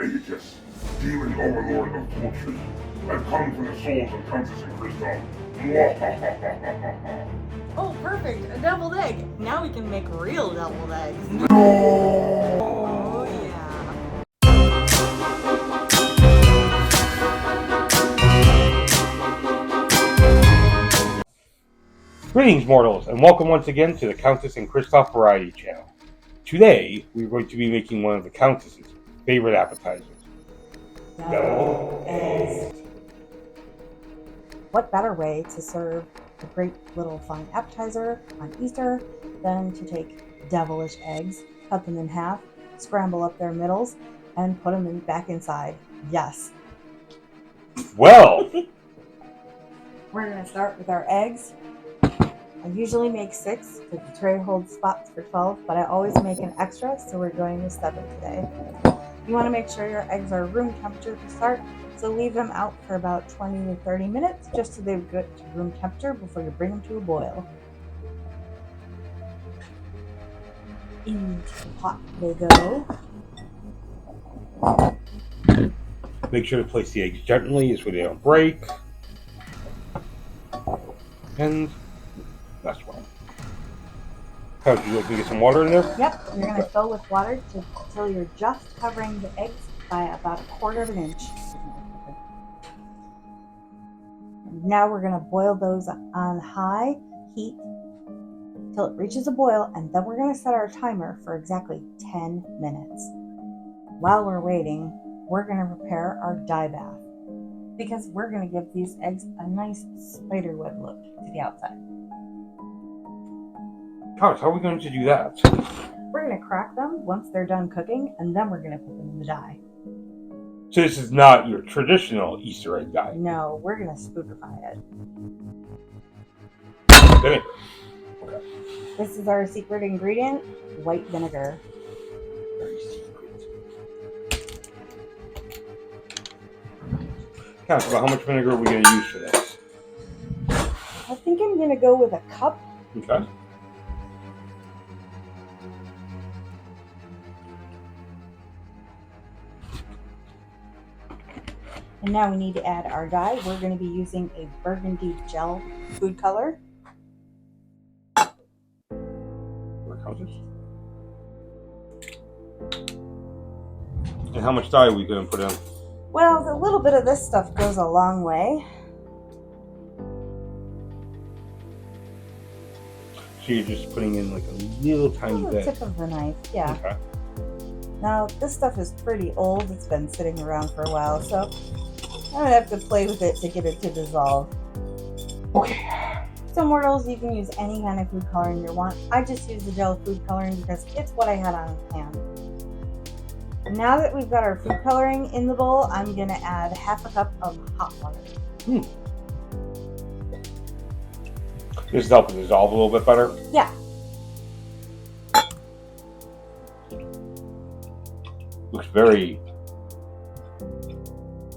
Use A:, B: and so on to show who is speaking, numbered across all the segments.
A: Aegis, demon overlord of poultry. I've come for the souls of Countess and Kristoff.
B: Oh, perfect! A deviled egg! Now we can make real deviled eggs. Oh, yeah.
C: Greetings, mortals, and welcome once again to the Countess and Kristoff Variety Channel. Today, we're going to be making one of the Countess's favorite appetizers. Deviled eggs.
B: What better way to serve a great little fun appetizer on Easter than to take devilish eggs, cut them in half, scramble up their middles, and put them back inside. Yes.
C: Well,
B: We're going to start with our eggs. I usually make 6 because the tray holds spots for 12, but I always make an extra, so we're going with 7 today. You want to make sure your eggs are room temperature to start, so leave them out for about 20 to 30 minutes just so they get to room temperature before you bring them to a boil. Into the pot they go.
C: make sure to place the eggs gently so they don't break. And that's well. How would you like to get some water in there?
B: Yep, you're going to fill with water until you're just covering the eggs by about 1/4 of an inch. Now we're going to boil those on high heat till it reaches a boil, and then we're going to set our timer for exactly 10 minutes. While we're waiting, we're going to prepare our dye bath because we're going to give these eggs a nice spiderweb look to the outside.
C: How are we going to do that?
B: We're going to crack them once they're done cooking, and then we're going to put them in the dye.
C: So this is not your traditional Easter egg dye?
B: No, we're going to spookify it.
C: Vinegar.
B: Okay. This is our secret ingredient, white vinegar.
C: Very secret. Count about how much vinegar are we going to use for this?
B: I think I'm going to go with a cup.
C: Okay.
B: And now we need to add our dye. We're going to be using a burgundy gel food color.
C: And how much dye are we going to put in?
B: Well, a little bit of this stuff goes a long way.
C: So you're just putting in like a little tiny bit.
B: The tip of the knife, yeah.
C: Okay.
B: Now, this stuff is pretty old. It's been sitting around for a while, so I'm going to have to play with it to get it to dissolve.
C: Okay.
B: So mortals, you can use any kind of food coloring you want. I just use the gel food coloring because it's what I had on hand. Now that we've got our food coloring in the bowl, I'm going to add 1/2 cup of hot water.
C: This is helping dissolve a little bit better?
B: Yeah.
C: Looks very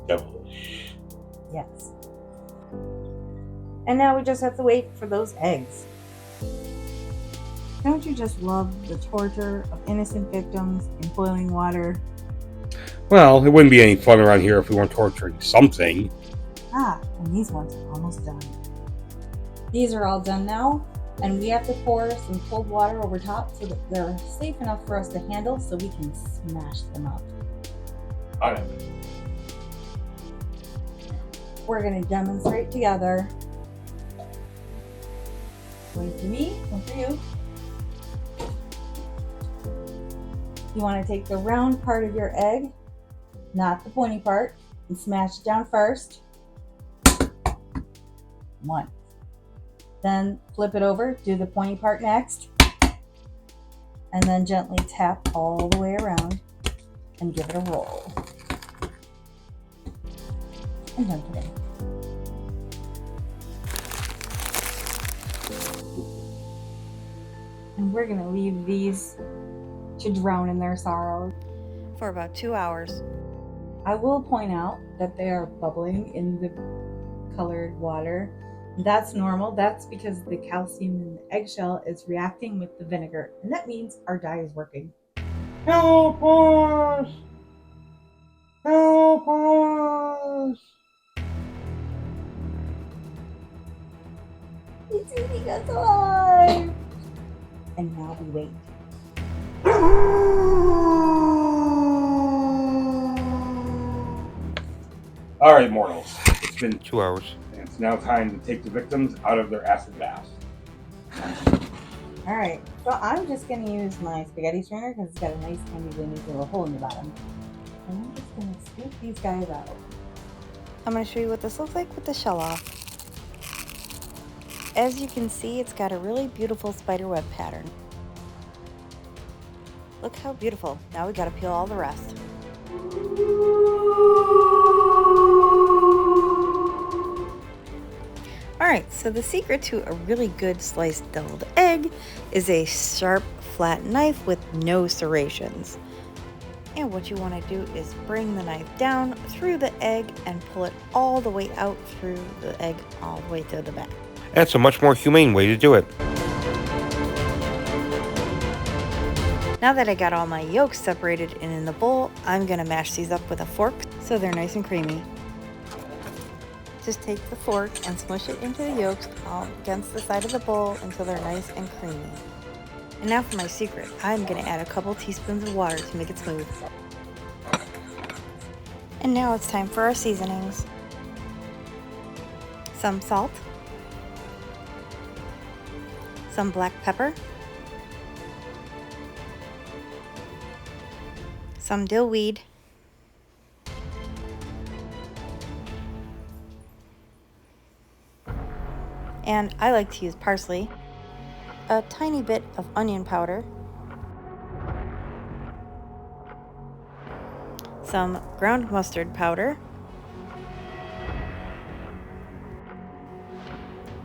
C: devilish.
B: Yes. And now we just have to wait for those eggs. Don't you just love the torture of innocent victims in boiling water?
C: Well, it wouldn't be any fun around here if we weren't torturing something.
B: And these ones are almost done. These are all done now, and we have to pour some cold water over top so that they're safe enough for us to handle so we can smash them up.
C: Got it.
B: We're going to demonstrate together. One for me, one for you. You want to take the round part of your egg, not the pointy part, and smash it down first. 1. Then flip it over, do the pointy part next, and then gently tap all the way around and give it a roll. And done today. And we're going to leave these to drown in their sorrow for about 2 hours. I will point out that they are bubbling in the colored water. That's normal. That's because the calcium in the eggshell is reacting with the vinegar, and that means our dye is working.
C: Help us!
B: It's eating us alive. And now we wait.
C: Alright, mortals. It's been 2 hours, and it's now time to take the victims out of their acid baths.
B: Alright, so I'm just going to use my spaghetti strainer because it's got a nice handy windy little hole in the bottom. And I'm just going to scoop these guys out. I'm going to show you what this looks like with the shell off. As you can see, it's got a really beautiful spider web pattern. Look how beautiful. Now we got to peel all the rest. Alright, so the secret to a really good sliced deviled egg is a sharp, flat knife with no serrations. And what you want to do is bring the knife down through the egg and pull it all the way out through the egg, all the way to the back.
C: That's a much more humane way to do it.
B: Now that I got all my yolks separated and in the bowl, I'm going to mash these up with a fork so they're nice and creamy. Just take the fork and smush it into the yolks all against the side of the bowl until they're nice and creamy. And now for my secret, I'm going to add a couple teaspoons of water to make it smooth. And now it's time for our seasonings. Some salt, some black pepper, some dill weed, and I like to use parsley, a tiny bit of onion powder, some ground mustard powder,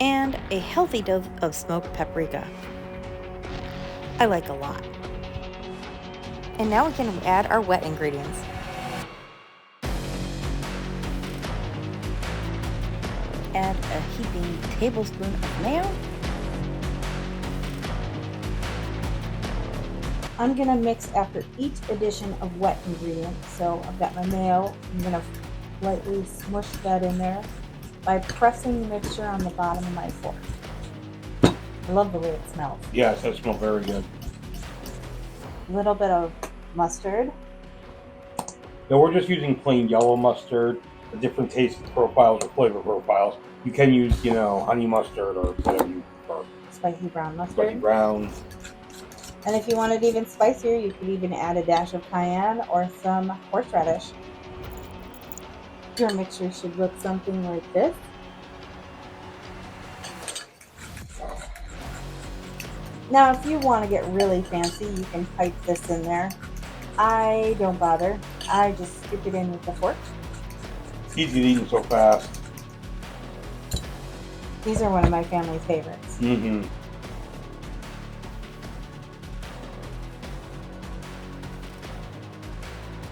B: and a healthy dose of smoked paprika. I like a lot. And now we can add our wet ingredients. Add a heaping tablespoon of mayo. I'm gonna mix after each addition of wet ingredients. So I've got my mayo. I'm gonna lightly smush that in there by pressing the mixture on the bottom of my fork. I love the way it smells.
C: Yes, that smells very good.
B: A little bit of mustard.
C: Now we're just using plain yellow mustard. The different taste profiles or flavor profiles. You can use, honey mustard or whatever you prefer.
B: Spicy brown mustard.
C: Spicy brown.
B: And if you want it even spicier, you could even add a dash of cayenne or some horseradish. Your mixture should look something like this. Now, if you want to get really fancy, you can pipe this in there. I don't bother. I just scoop it in with the fork.
C: Easy to eat so fast.
B: These are one of my family's favorites.
C: Mm-hmm.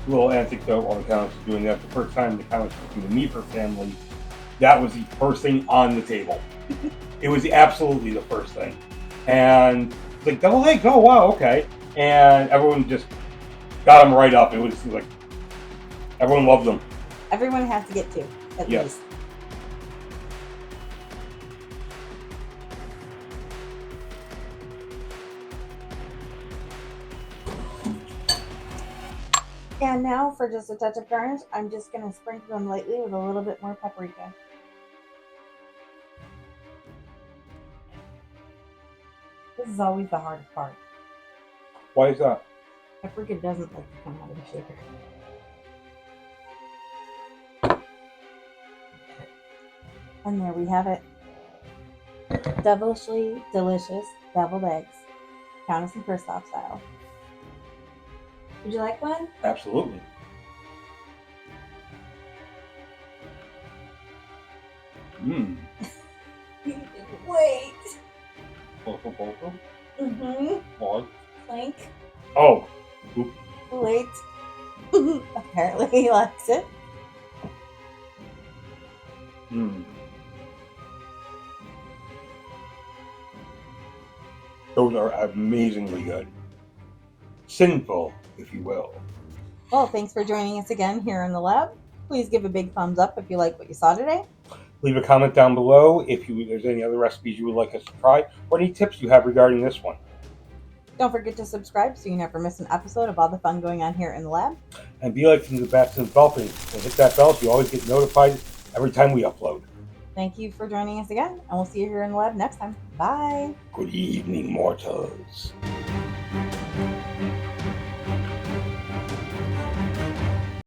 C: Little anecdote on the couch doing that. The first time the couch cooking to me for family, that was the first thing on the table. It was absolutely the first thing. And it's like, double egg, oh wow, okay. And everyone just got them right up. It was like, everyone loved them.
B: Everyone has to get two, at least. And now for just a touch of garnish, I'm just going to sprinkle them lightly with a little bit more paprika. This is always the hardest part.
C: Why is that?
B: Paprika doesn't like to come out of the shaker. And there we have it. Devilishly delicious deviled eggs. Countess and Christoph style. Would you like one?
C: Absolutely. Mmm.
B: Wait.
C: Both.
B: Mm-hmm.
C: What?
B: Clink.
C: Oh. Oop.
B: Wait. Apparently he likes it.
C: Mmm. Those are amazingly good. Sinful, if you will.
B: Well, thanks for joining us again here in the lab. Please give a big thumbs up if you like what you saw today.
C: Leave a comment down below if there's any other recipes you would like us to try, or any tips you have regarding this one.
B: Don't forget to subscribe so you never miss an episode of all the fun going on here in the lab.
C: And be like the best in developing, and hit that bell so you always get notified every time we upload.
B: Thank you for joining us again, and we'll see you here in the lab next time. Bye.
C: Good evening, mortals.